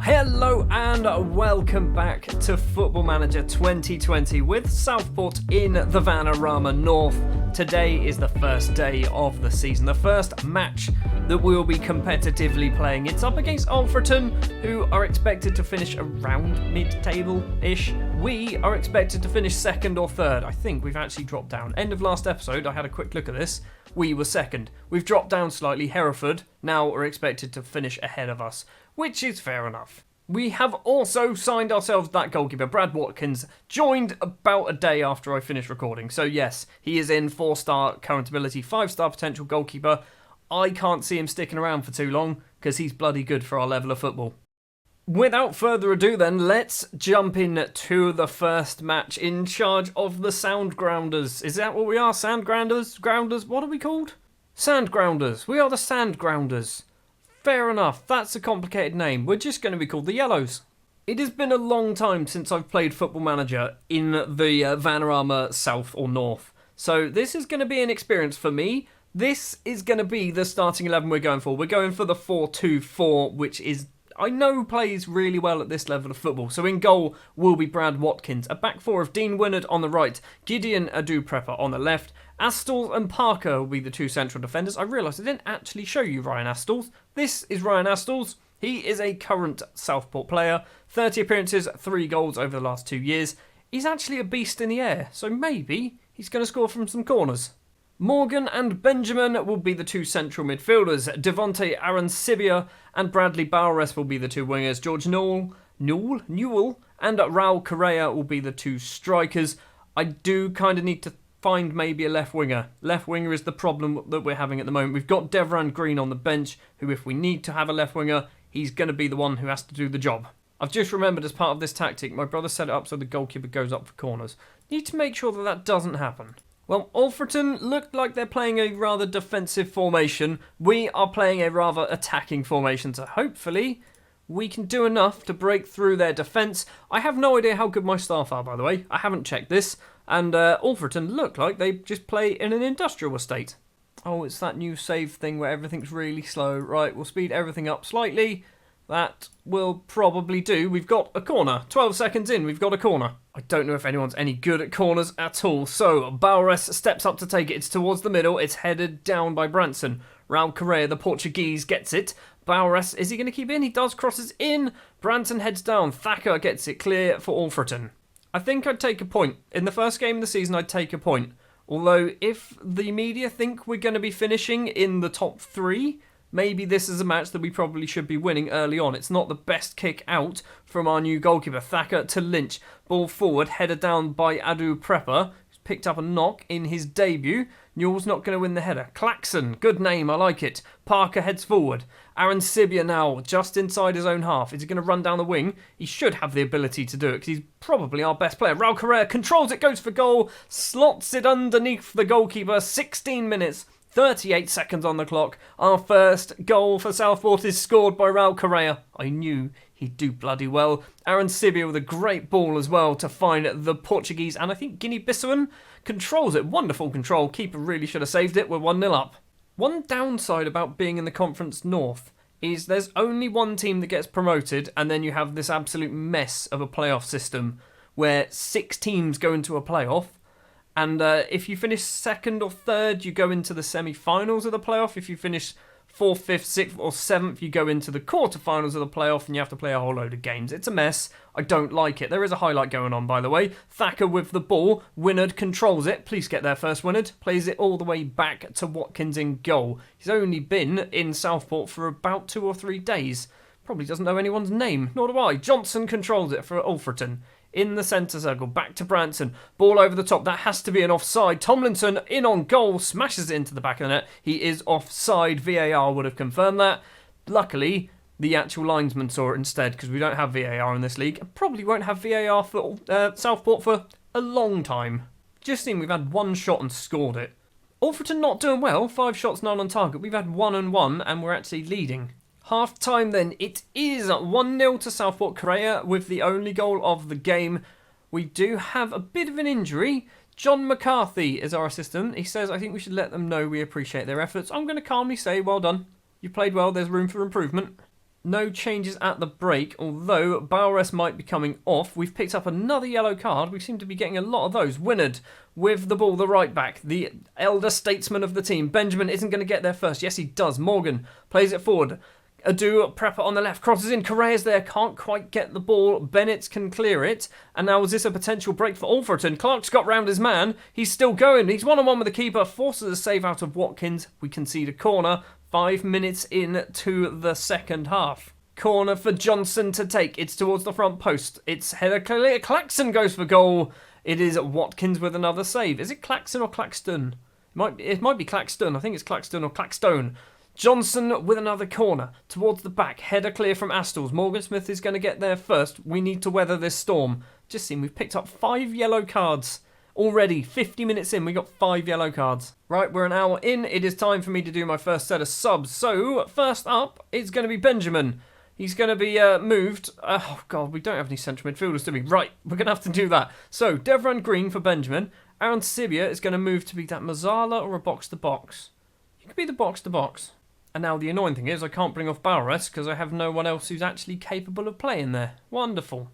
Hello and welcome back to Football Manager 2020 with Southport in the Vanarama North. Today is the first day of the season, the first match that we'll be competitively playing. It's up against Alfreton, who are expected to finish around mid-table-ish. We are expected to finish second or third. I think we've actually dropped down. End of last episode, I had a quick look at this. We were second. We've dropped down slightly. Hereford now are expected to finish ahead of us, which is fair enough. We have also signed ourselves that goalkeeper. Brad Watkins joined about a day after I finished recording. So yes, he is in 4-star current ability, 5-star potential goalkeeper. I can't see him sticking around for too long because he's bloody good for our level of football. Without further ado then, let's jump in to the first match in charge of the Soundgrounders. Is that what we are? Sandgrounders? Grounders? What are we called? Sandgrounders. We are the Sandgrounders. Fair enough, that's a complicated name. We're just going to be called the Yellows. It has been a long time since I've played Football Manager in the Vanarama South or North. So this is going to be an experience for me. This is going to be the starting 11 we're going for. We're going for the 4-2-4, which is, I know, plays really well at this level of football. So in goal will be Brad Watkins. A back four of Dean Winnard on the right, Gideon Adu-Prepper on the left. Astalls and Parker will be the two central defenders. I realised I didn't actually show you Ryan Astalls. This is Ryan Astalls. He is a current Southport player. 30 appearances, 3 goals over the last 2 years. He's actually a beast in the air, so maybe he's going to score from some corners. Morgan and Benjamin will be the two central midfielders. Devonte Arancibia and Bradley Bowres will be the two wingers. George Newell and Raul Correa will be the two strikers. I do kind of need to find maybe a left winger. Left winger is the problem that we're having at the moment. We've got Devran Green on the bench, who if we need to have a left winger, he's going to be the one who has to do the job. I've just remembered as part of this tactic, my brother set it up so the goalkeeper goes up for corners. Need to make sure that that doesn't happen. Well, Alfreton looked like they're playing a rather defensive formation. We are playing a rather attacking formation, so hopefully we can do enough to break through their defence. I have no idea how good my staff are, by the way. I haven't checked this. And Alfreton look like they just play in an industrial estate. Oh, it's that new save thing where everything's really slow. Right, we'll speed everything up slightly. That will probably do. We've got a corner. 12 seconds in, we've got a corner. I don't know if anyone's any good at corners at all. So, Bowres steps up to take it. It's towards the middle. It's headed down by Branson. Raul Correa, the Portuguese, gets it. Bowres, is he going to keep in? He does, crosses in. Branson heads down. Thacker gets it clear for Alfreton. I think I'd take a point. In the first game of the season, I'd take a point. Although, if the media think we're going to be finishing in the top 3, maybe this is a match that we probably should be winning early on. It's not the best kick out from our new goalkeeper. Thacker to Lynch. Ball forward, headed down by Adu-Prepper, who's picked up a knock in his debut. Newell's not going to win the header. Claxon, good name, I like it. Parker heads forward. Arancibia now just inside his own half. Is he going to run down the wing? He should have the ability to do it because he's probably our best player. Raul Correa controls it, goes for goal, slots it underneath the goalkeeper. 16 minutes, 38 seconds on the clock. Our first goal for Southport is scored by Raul Correa. I knew he'd do bloody well. Arancibia with a great ball as well to find the Portuguese, and I think Guinea-Bissauan controls it. Wonderful control. Keeper really should have saved it. We're 1-0 up. One downside about being in the Conference North is there's only one team that gets promoted, and then you have this absolute mess of a playoff system where 6 teams go into a playoff, and if you finish second or third, you go into the semi-finals of the playoff. If you finish 4th, 5th, 6th or 7th, you go into the quarterfinals of the playoff and you have to play a whole load of games. It's a mess. I don't like it. There is a highlight going on, by the way. Thacker with the ball. Winnard controls it. Please get there first, Winnard. Plays it all the way back to Watkins in goal. He's only been in Southport for about 2 or 3 days. Probably doesn't know anyone's name. Nor do I. Johnson controls it for Alfreton. In the centre circle, back to Branson. Ball over the top. That has to be an offside. Tomlinson in on goal. Smashes it into the back of the net. He is offside. VAR would have confirmed that. Luckily, the actual linesman saw it instead because we don't have VAR in this league. And probably won't have VAR for Southport for a long time. Just seen we've had 1 shot and scored it. Alfreton not doing well. 5 shots, none on target. We've had 1 and 1 and we're actually leading. Half time then, it is 1-0 to Southport. Correa with the only goal of the game. We do have a bit of an injury. John McCarthy is our assistant. He says, I think we should let them know we appreciate their efforts. I'm going to calmly say, well done. You played well, there's room for improvement. No changes at the break, although Bowres might be coming off. We've picked up another yellow card. We seem to be getting a lot of those. Wynnard with the ball, the right back, the elder statesman of the team. Benjamin isn't going to get there first. Yes, he does. Morgan plays it forward. Adu Prepper on the left, crosses in. Correa's there, can't quite get the ball. Bennett can clear it. And now is this a potential break for Alfreton? Clark's got round his man. He's still going. He's one-on-one with the keeper. Forces a save out of Watkins. We concede a corner. 5 minutes into the second half. Corner for Johnson to take. It's towards the front post. It's header clear. Claxton goes for goal. It is Watkins with another save. Is it Claxton or Claxton? It might be Claxton. I think it's Claxton or Claxstone. Johnson with another corner towards the back. Header clear from Astles. Morgan Smith is going to get there first. We need to weather this storm. Just seen we've picked up 5 yellow cards. Already, 50 minutes in, we got 5 yellow cards. Right, we're an hour in. It is time for me to do my first set of subs. So, first up, it's going to be Benjamin. He's going to be moved. Oh, God, we don't have any central midfielders, do we? Right, we're going to have to do that. So, Devran Green for Benjamin. Aaron Sibia is going to move to be that Mazzala or a box-to-box. You could be the box-to-box. And now the annoying thing is I can't bring off Bowres because I have no one else who's actually capable of playing there. Wonderful.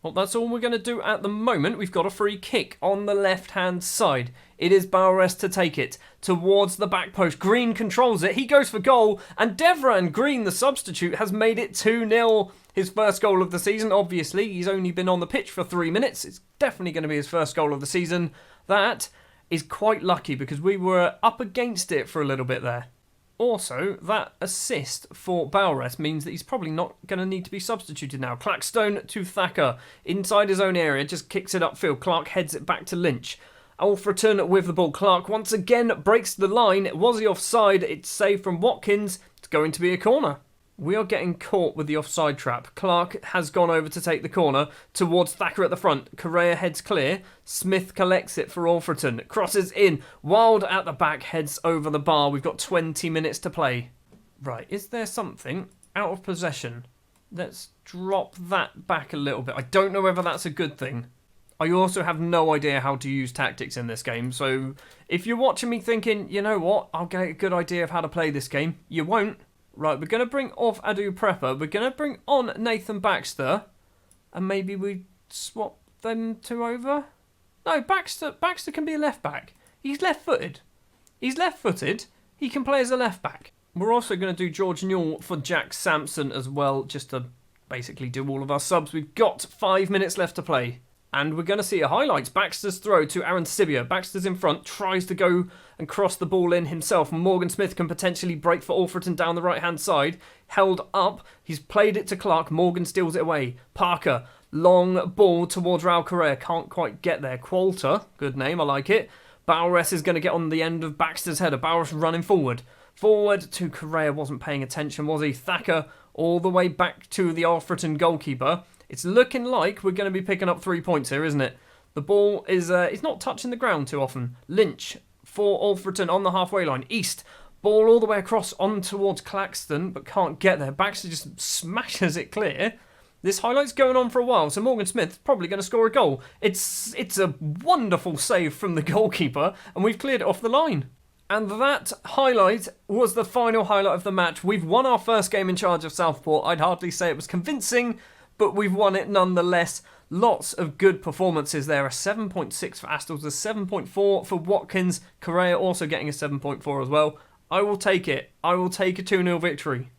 Well, that's all we're going to do at the moment. We've got a free kick on the left-hand side. It is Bowres to take it towards the back post. Green controls it. He goes for goal. And Devran Green, the substitute, has made it 2-0. His first goal of the season, obviously. He's only been on the pitch for 3 minutes. It's definitely going to be his first goal of the season. That is quite lucky because we were up against it for a little bit there. Also, that assist for Bowres means that he's probably not going to need to be substituted now. Clackstone to Thacker. Inside his own area, just kicks it upfield. Clark heads it back to Lynch. Alfreton with the ball. Clark once again breaks the line. Was he offside? It's saved from Watkins. It's going to be a corner. We are getting caught with the offside trap. Clark has gone over to take the corner towards Thacker at the front. Correa heads clear. Smith collects it for Alfreton. Crosses in. Wild at the back heads over the bar. We've got 20 minutes to play. Right, is there something out of possession? Let's drop that back a little bit. I don't know whether that's a good thing. I also have no idea how to use tactics in this game. So if you're watching me thinking, you know what, I'll get a good idea of how to play this game, you won't. Right, we're going to bring off Adu Prepper. We're going to bring on Nathan Baxter. And maybe we swap them two over? No, Baxter can be a left back. He's left-footed. He can play as a left back. We're also going to do George Newell for Jack Sampson as well, just to basically do all of our subs. We've got 5 minutes left to play. And we're going to see a highlights. Baxter's throw to Aaron Sibia. Baxter's in front, tries to go and cross the ball in himself. Morgan Smith can potentially break for Alfreton down the right-hand side. Held up. He's played it to Clark. Morgan steals it away. Parker, long ball towards Raul Correa. Can't quite get there. Qualter, good name, I like it. Bowres is going to get on the end of Baxter's header. Bowres running forward. Forward to Correa. Wasn't paying attention, was he? Thacker all the way back to the Alfreton goalkeeper. It's looking like we're going to be picking up 3 points here, isn't it? The ball is it's not touching the ground too often. Lynch for Alfreton on the halfway line. East, ball all the way across on towards Claxton, but can't get there. Baxter just smashes it clear. This highlight's going on for a while, so Morgan Smith's probably going to score a goal. It's a wonderful save from the goalkeeper, and we've cleared it off the line. And that highlight was the final highlight of the match. We've won our first game in charge of Southport. I'd hardly say it was convincing, but we've won it nonetheless. Lots of good performances there. A 7.6 for Astles, a 7.4 for Watkins. Correa also getting a 7.4 as well. I will take it. I will take a 2-0 victory.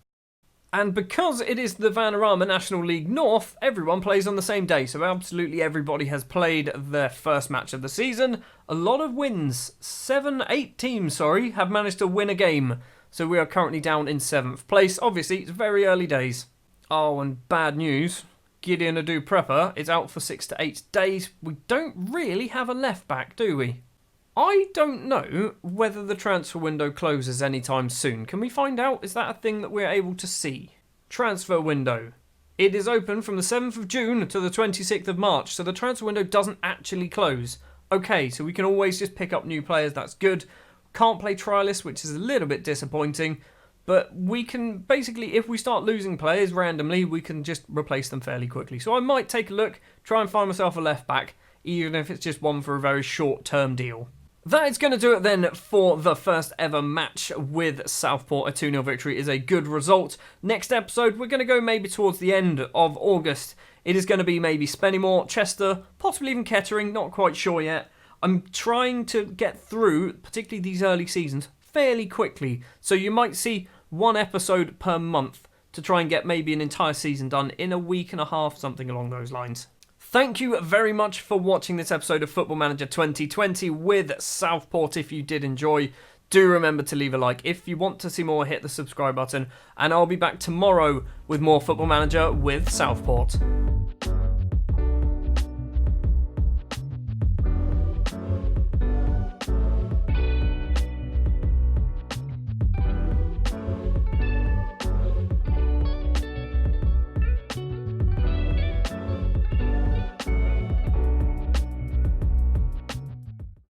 And because it is the Vanarama National League North, everyone plays on the same day. So absolutely everybody has played their first match of the season. A lot of wins. 8 teams, have managed to win a game. So we are currently down in 7th place. Obviously, it's very early days. Oh, and bad news. Gideon Adu Prepper is out for 6 to 8 days. We don't really have a left back, do we? I don't know whether the transfer window closes anytime soon. Can we find out? Is that a thing that we're able to see? Transfer window. It is open from the 7th of June to the 26th of March, so the transfer window doesn't actually close. Okay, so we can always just pick up new players. That's good. Can't play trialists, which is a little bit disappointing. But we can basically, if we start losing players randomly, we can just replace them fairly quickly. So I might take a look, try and find myself a left back, even if it's just one for a very short-term deal. That is going to do it then for the first ever match with Southport. A 2-0 victory is a good result. Next episode, we're going to go maybe towards the end of August. It is going to be maybe Spennymoor, Chester, possibly even Kettering, not quite sure yet. I'm trying to get through, particularly these early seasons, fairly quickly. So you might see one episode per month to try and get maybe an entire season done in a week and a half, something along those lines. Thank you very much for watching this episode of Football Manager 2020 with Southport. If you did enjoy, do remember to leave a like. If you want to see more, hit the subscribe button. And I'll be back tomorrow with more Football Manager with Southport.